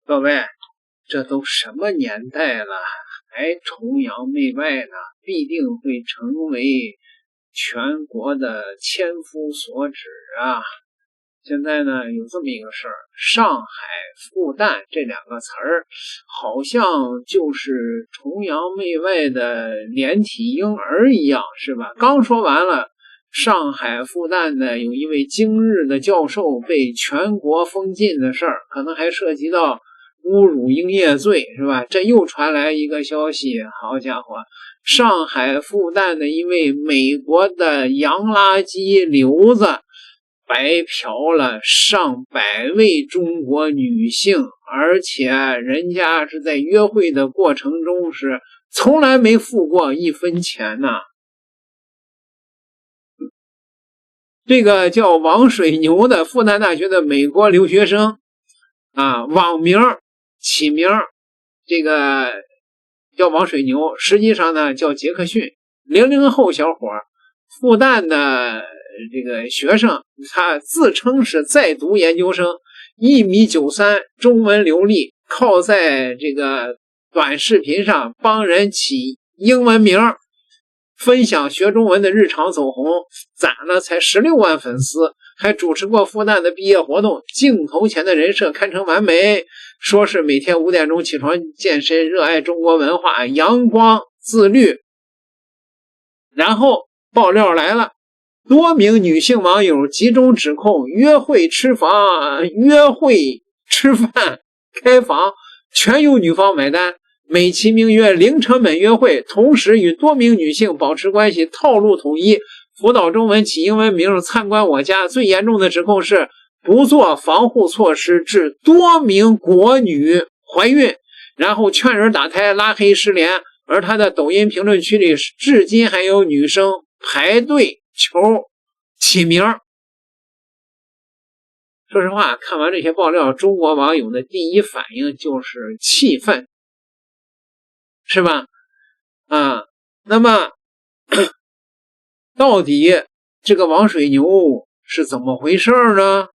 各位，这都什么年代了，还崇洋媚外呢？必定会成为全国的千夫所指啊！现在呢，有这么一个事儿，上海复旦这两个词儿，好像就是崇洋媚外的连体婴儿一样，是吧？刚说完了，上海复旦的有一位今日的教授被全国封禁的事儿，可能还涉及到侮辱营业罪，是吧？这又传来一个消息，好家伙，上海复旦的一位美国的洋垃圾流子白嫖了上百位中国女性，而且人家是在约会的过程中是从来没付过1分钱呢。这个叫王水牛的复旦大学的美国留学生啊，网名起名这个叫王水牛，实际上呢叫杰克逊，00后小伙，复旦的这个学生，他自称是在读研究生，1.93米，中文流利，靠在这个短视频上帮人起英文名，分享学中文的日常走红，攒了才16万粉丝，还主持过复旦的毕业活动，镜头前的人设堪称完美，说是每天5点钟起床健身，热爱中国文化，阳光自律。然后爆料来了，多名女性网友集中指控约会吃饭开房全由女方买单，美其名曰零成本约会，同时与多名女性保持关系，套路统一，辅导中文起英文名，参观我家。最严重的指控是不做防护措施致多名国女怀孕，然后劝人打胎，拉黑失联。而他的抖音评论区里至今还有女生排队求起名。说实话，看完这些爆料，中国网友的第一反应就是气愤，是吧？那么到底这个王水牛是怎么回事呢？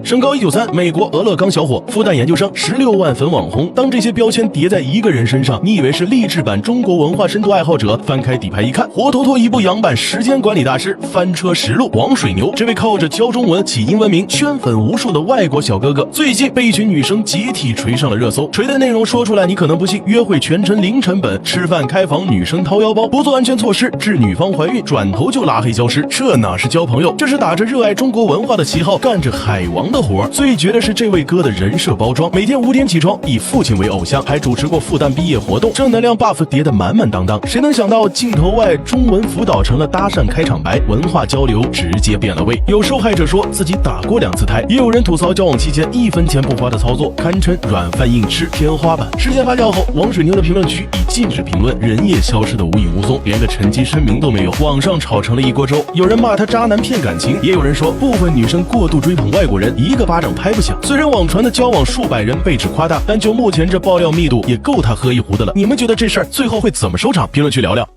身高193，美国俄勒冈小伙，复旦研究生，16万粉网红。当这些标签叠在一个人身上，你以为是励志版中国文化深度爱好者，翻开底牌一看，活脱脱一部洋版时间管理大师翻车实录。王水牛这位靠着教中文起英文名圈粉无数的外国小哥哥，最近被一群女生集体锤上了热搜。锤的内容说出来你可能不信，约会全程零成本，吃饭开房女生掏腰包，不做安全措施致女方怀孕，转头就拉黑消失。这哪是交朋友，这是打着热爱中国文化的旗号干着海王的活。最绝的是这位哥的人设包装，每天5点起床，以父亲为偶像，还主持过复旦毕业活动，正能量 buff 叠得满满当当。谁能想到镜头外中文辅导成了搭讪开场白，文化交流直接变了味。有受害者说自己打过2次胎，也有人吐槽交往期间1分钱不花的操作，堪称软饭硬吃天花板。事件发酵后，王水牛的评论区已禁止评论，人也消失得无影无踪，连个澄清声明都没有，网上炒成了一锅粥。有人骂他渣男骗感情，也有人说部分女生过度追捧外国人，一个巴掌拍不响。虽然网传的交往数百人被指夸大，但就目前这爆料密度，也够他喝一壶的了。你们觉得这事儿最后会怎么收场？评论区聊聊。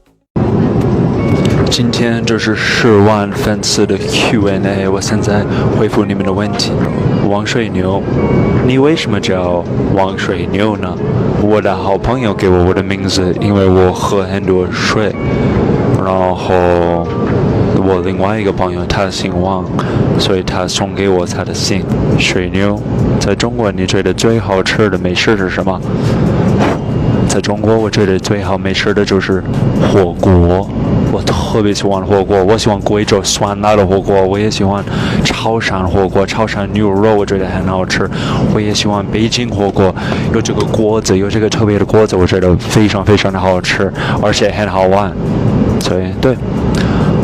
今天这是10万粉丝的 Q&A， 我现在回复你们的问题。王水牛，你为什么叫王水牛呢？我的好朋友给我的名字，因为我喝很多水，然后我另外一个朋友他姓王，所以他送给我他的姓水牛。在中国你觉得最好吃的美食是什么？在中国我觉得最好美食的就是火锅，我特别喜欢火锅，我喜欢贵州酸辣的火锅，我也喜欢潮汕火锅，潮汕牛肉我觉得很好吃，我也喜欢北京火锅，有这个锅子，有这个特别的锅子，我觉得非常非常的好吃，而且很好玩。所以对，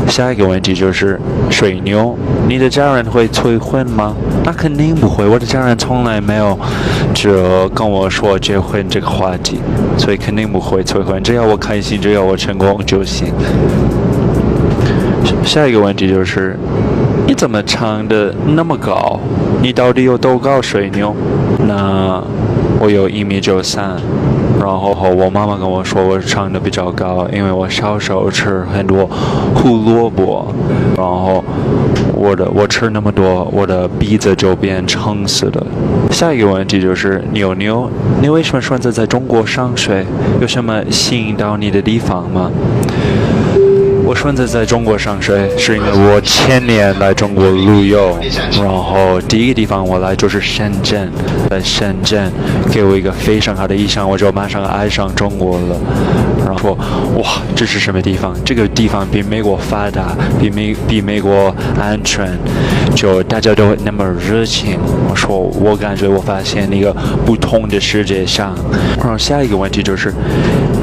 下一个问题就是水牛，你的家人会催婚吗？那肯定不会，我的家人从来没有跟我说结婚这个话题，所以肯定不会催婚，只要我开心，只要我成功就行。下一个问题就是你怎么唱的那么高？你到底有多高？水牛？那我有1.93米，然后我妈妈跟我说我唱的比较高，因为我小时候吃很多胡萝卜，然后我吃那么多，我的鼻子就变橙色的，下一个问题就是牛牛，你为什么选择在中国上学？有什么吸引到你的地方吗？我选择在中国上学，是因为我前年来中国旅游，然后第一个地方我来就是深圳，在深圳给我一个非常好的印象，我就马上爱上中国了。然后哇，这是什么地方？这个地方比美国发达，比美国安全，就大家都那么热情。我感觉我发现一个不同的世界上。然后下一个问题就是，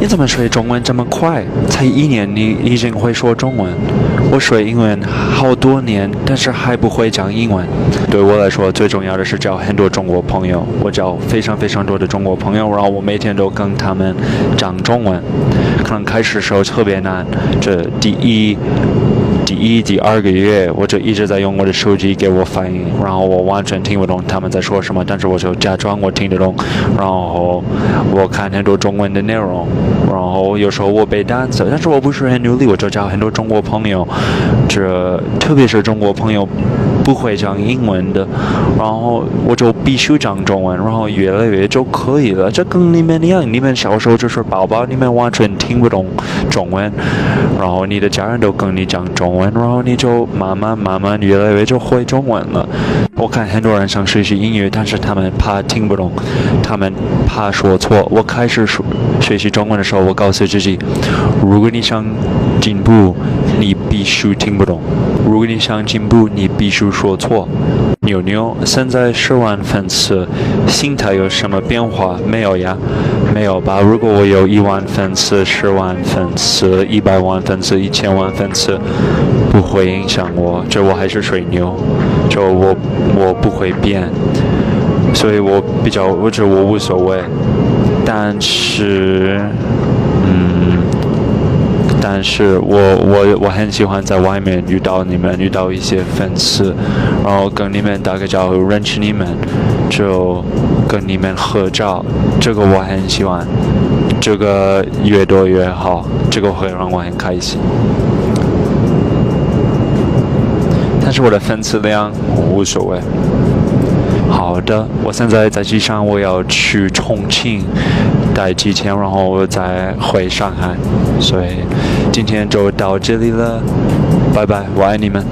你怎么学中文这么快？才1年你已经会说中文？我学英文好多年，但是还不会讲英文。对我来说，最重要的是交很多中国朋友。我交非常非常多的中国朋友，然后我每天都跟他们讲中文。可能开始的时候特别难，这第二个月，我就一直在用我的手机给我翻译，然后我完全听不懂他们在说什么，但是我就假装我听得懂，然后我看很多中文的内容，然后有时候我背单词，但是我不是很努力，我就交很多中国朋友，特别是中国朋友不会讲英文的，然后我就必须讲中文，然后越来越就可以了。这跟你们一样，你们小时候就是宝宝，你们完全听不懂中文，然后你的家人都跟你讲中文，然后你就慢慢越来越就会中文了。我看很多人想学习英语，但是他们怕听不懂，他们怕说错。我开始学习中文的时候，我告诉自己，如果你想进步，你必须听不懂；如果你想进步，你必须说错。牛牛现在10万粉丝，心态有什么变化？没有呀，没有吧？如果我有1万粉丝、10万粉丝、100万粉丝、1000万粉丝，不会影响我，就我还是水牛，就我不会变，所以我觉得我无所谓，但是我很喜欢在外面遇到你们，遇到一些粉丝，然后跟你们打个招呼，认识你们，就跟你们合照，这个我很喜欢，这个越多越好，这个会让我很开心。但是我的粉丝量无所谓。好的，我现在在机场，我要去重庆待几天，然后我再回上海，所以今天就到这里了，拜拜，我爱你们。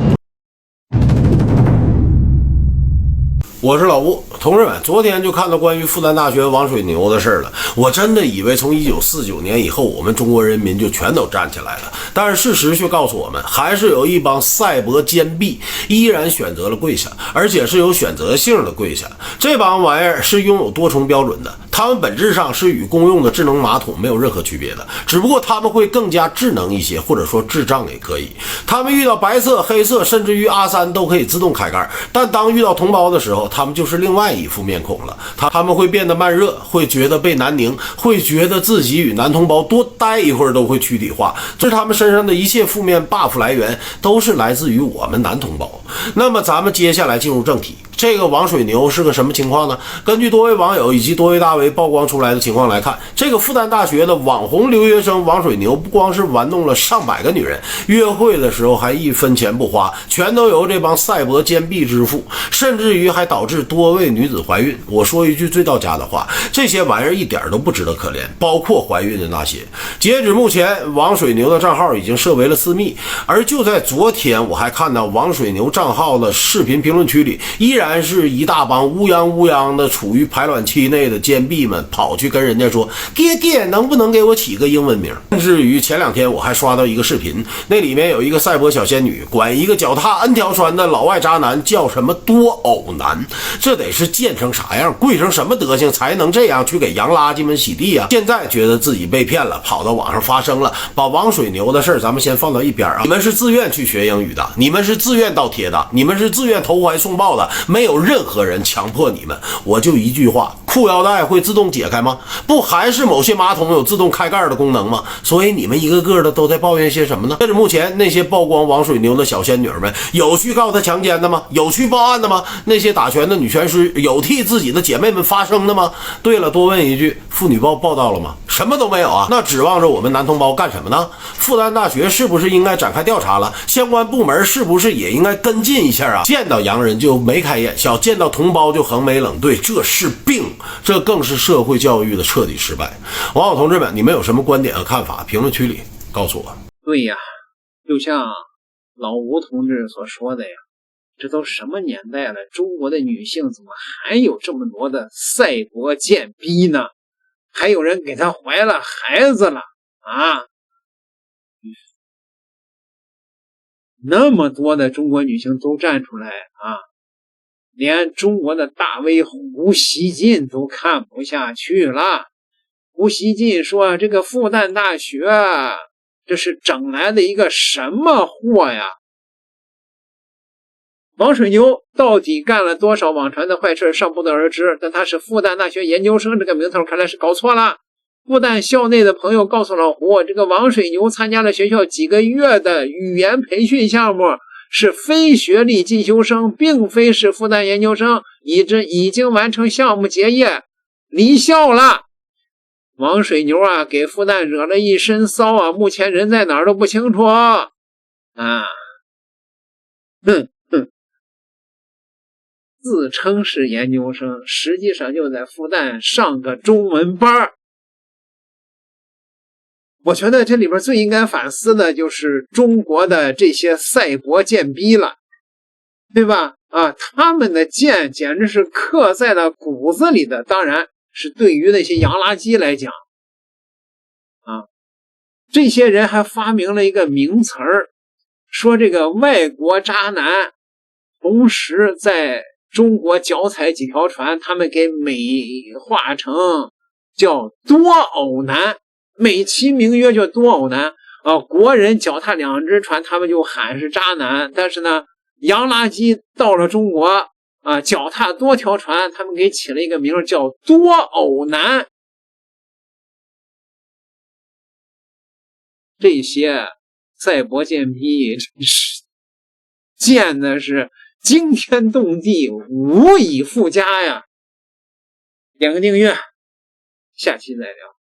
我是老吴，同志们，昨天就看到关于复旦大学王水牛的事了。我真的以为从1949年以后，我们中国人民就全都站起来了，但是事实却告诉我们，还是有一帮赛博坚壁依然选择了跪下，而且是有选择性的跪下。这帮玩意儿是拥有多重标准的，他们本质上是与公用的智能马桶没有任何区别的，只不过他们会更加智能一些，或者说智障也可以。他们遇到白色、黑色，甚至于阿3都可以自动开盖，但当遇到同胞的时候，他们就是另外一副面孔了。他们会变得慢热，会觉得被南宁，会觉得自己与男同胞多待一会儿都会躯体化。这是他们身上的一切负面 buff 来源，都是来自于我们男同胞。那么咱们接下来进入正题，这个王水牛是个什么情况呢？根据多位网友以及多位大 V 曝光出来的情况来看，这个复旦大学的网红留学生王水牛不光是玩弄了上百个女人，约会的时候还1分钱不花，全都由这帮赛博坚壁支付，甚至于还导致多位女子怀孕。我说一句最到家的话，这些玩意儿一点都不值得可怜，包括怀孕的那些。截止目前，王水牛的账号已经设为了私密，而就在昨天，我还看到王水牛账号的视频评论区里，依然是一大帮乌泱的处于排卵期内的坚壁们跑去跟人家说，爹能不能给我起个英文名。甚至于前2天我还刷到一个视频，那里面有一个赛博小仙女管一个脚踏 N 条船的老外渣男叫什么多偶男，这得是贱成啥样，跪成什么德行才能这样去给洋垃圾们洗地啊。现在觉得自己被骗了，跑到网上发声了，把王水牛的事咱们先放到一边啊。你们是自愿去学英语的，你们是自愿倒贴的，你们是自愿投怀送抱的，没有任何人强迫你们。我就一句话，裤腰带会自动解开吗？不还是某些马桶有自动开盖的功能吗？所以你们一个个的都在抱怨些什么呢？截至目前，那些曝光王水牛的小仙女们，有去告他强奸的吗？有去报案的吗？那些打拳的女拳师有替自己的姐妹们发声的吗？对了，多问一句，妇女报报道了吗？什么都没有啊！那指望着我们男同胞干什么呢？复旦大学是不是应该展开调查了？相关部门是不是也应该跟进一下啊？见到洋人就眉开眼笑，见到同胞就横眉冷对，这是病，这更是社会教育的彻底失败。网友同志们，你们有什么观点和看法？评论区里告诉我。对呀，就像老吴同志所说的呀，这都什么年代了，中国的女性怎么还有这么多的赛博贱逼呢？还有人给她怀了孩子了啊！那么多的中国女性都站出来啊，连中国的大 V 胡锡进都看不下去了。胡锡进说，这个复旦大学这是整来的一个什么货呀？王水牛到底干了多少网传的坏事尚不得而知，但他是复旦大学研究生，这个名头看来是搞错了。复旦校内的朋友告诉老胡，这个王水牛参加了学校几个月的语言培训项目，是非学历进修生，并非是复旦研究生，已经完成项目结业离校了。王水牛啊，给复旦惹了一身骚啊，目前人在哪儿都不清楚啊。自称是研究生，实际上就在复旦上个中文班。我觉得这里边最应该反思的就是中国的这些赛博贱逼了，对吧？他们的贱简直是刻在了骨子里的，当然是对于那些洋垃圾来讲这些人还发明了一个名词儿，说这个外国渣男同时在中国脚踩几条船，他们给美化成叫多偶男，美其名曰叫多偶男国人脚踏两只船，他们就喊是渣男，但是呢，洋垃圾到了中国脚踏多条船，他们给起了一个名叫多偶男。这些赛博贱逼真是贱的是惊天动地，无以复加呀！点个订阅，下期再聊。